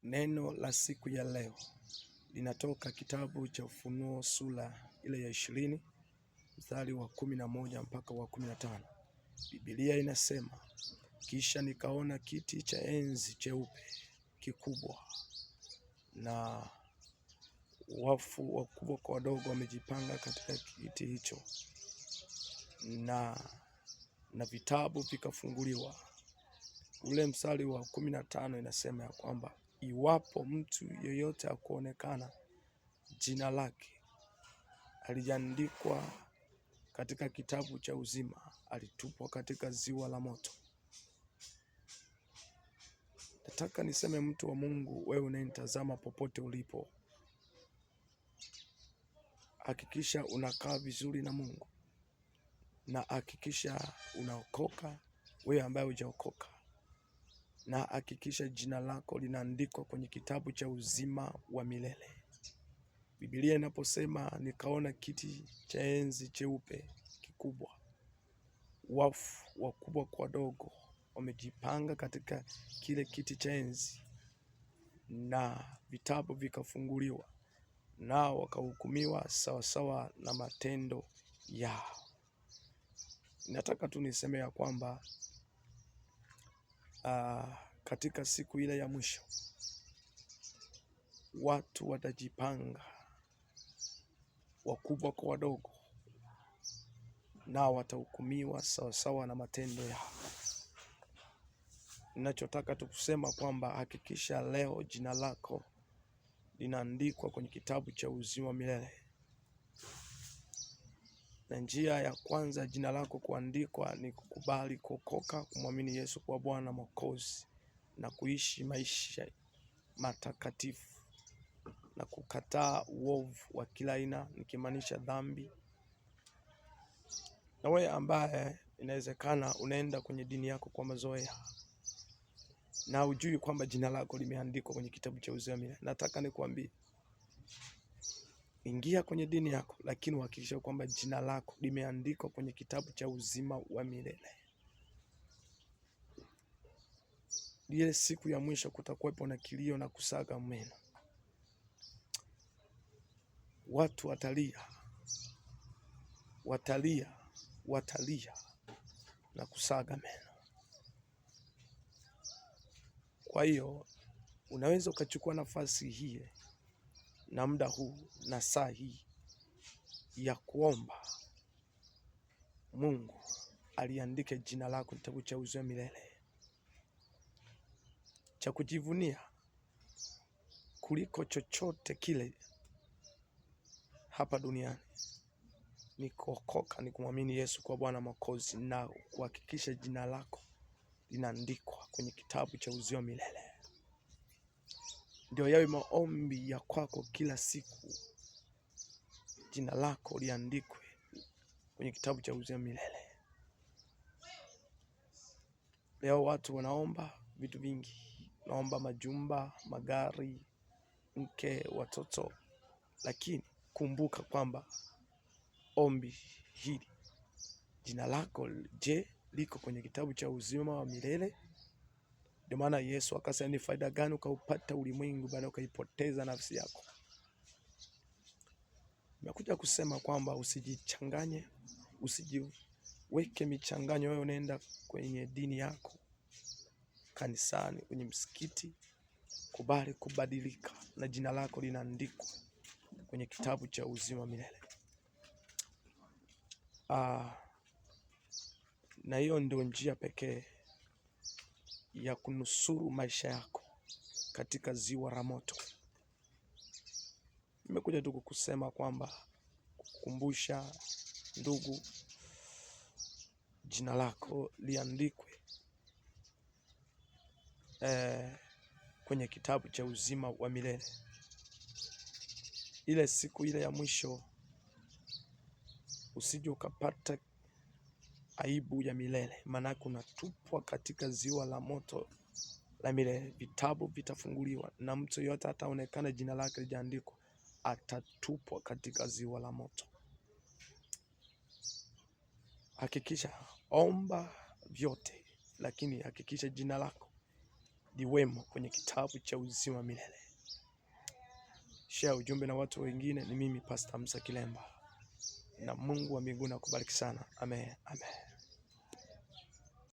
Neno la siku ya leo linatoka kitabu cha Ufunuo sura ile ya 20 mstari wa 11 mpaka wa 15. Biblia inasema, kisha nikaona kiti cha enzi cheupe kikubwa, na wafu wakubwa kwa wadogo wamejipanga katika kiti hicho, na vitabu vikafunguliwa. Ule mstari wa 15 inasema ya kwamba iwapo mtu yeyote akuonekana jina lake aliandikwa katika kitabu cha uzima, alitupwa katika ziwa la moto. Nataka niseme, mtu wa Mungu, wewe unanitazama popote ulipo, hakikisha unakaa vizuri na Mungu, na hakikisha unaokoka, wewe ambaye hujaokoka, na hakikisha jina lako linaandikwa kwenye kitabu cha uzima wa milele. Biblia inaposema nikaona kiti cha enzi cheupe kikubwa, wafu wakubwa kwa wadogo wamejipanga katika kile kiti cha enzi, na vitabu vikafunguliwa, nao wakahukumiwa sawasawa na matendo yao. Nataka tu niseme ya kwamba katika siku ile ya mwisho watu watajipanga, wakubwa kwa wadogo, nao watahukumiwa sawasawa na matendo yao. Ninachotaka tu kusema kwamba hakikisha leo jina lako linaandikwa kwenye kitabu cha uzima milele. Na njia ya kwanza jina lako kuandikwa ni kukubali kuokoka, kumwamini Yesu kwa Bwana Mwokozi, na kuishi maisha matakatifu, na kukataa uovu wa kila aina, nikimaanisha dhambi. Na wewe ambaye inawezekana unaenda kwenye dini yako kwa mazoea na hujui kwamba jina lako limeandikwa kwenye kitabu cha uzima milele, nataka nikwambie, ingia kwenye dini yako, lakini uhakikishe kwamba jina lako limeandikwa kwenye kitabu cha uzima wa milele. Ile siku ya mwisho kutakuwepo na kilio na kusaga meno. Watu watalia na kusaga meno. Kwa hiyo unaweza ukachukua nafasi hii na muda huu na saa hii ya kuomba Mungu aliandike jina lako kitabu cha uzima milele. Cha kujivunia kuliko chochote kile hapa duniani ni kuokoka, ni kumwamini Yesu kwa Bwana Mwokozi, na kuhakikisha jina lako linaandikwa kwenye kitabu cha uzima milele. Ndio yawe maombi ya kwako kila siku, jina lako liandikwe kwenye kitabu cha uzima milele. Leo watu wanaomba vitu vingi, naomba majumba, magari, mke, watoto, lakini kumbuka kwamba ombi hili, jina lako je, liko kwenye kitabu cha uzima wa milele? Ndio maana Yesu akasema, ni faida gani ukaupata ulimwengu baada ukaipoteza nafsi yako? Nimekuja kusema kwamba usijichanganye, usijiweke michanganyo. Wewe unaenda kwenye dini yako, kanisani, kwenye msikiti, kubali kubadilika, na jina lako linaandikwa kwenye kitabu cha uzima milele. Na hiyo ndio njia pekee ya kunusuru maisha yako katika ziwa la moto. Nimekuja tu kukusema kwamba, kukumbusha ndugu, jina lako liandikwe kwenye kitabu cha uzima wa milele. Ile siku ile ya mwisho usije ukapata aibu ya milele, maana unatupwa katika ziwa la moto la milele. Vitabu vitafunguliwa, na mtu yote ataonekana jina lake lijaandikwa, atatupwa katika ziwa la moto. Hakikisha omba vyote, lakini hakikisha jina lako liwemo kwenye kitabu cha uzima milele. Share ujumbe na watu wengine. Ni mimi Pastor Musa Kilemba, na Mungu wa mbinguni akubariki sana. Amen. Amen.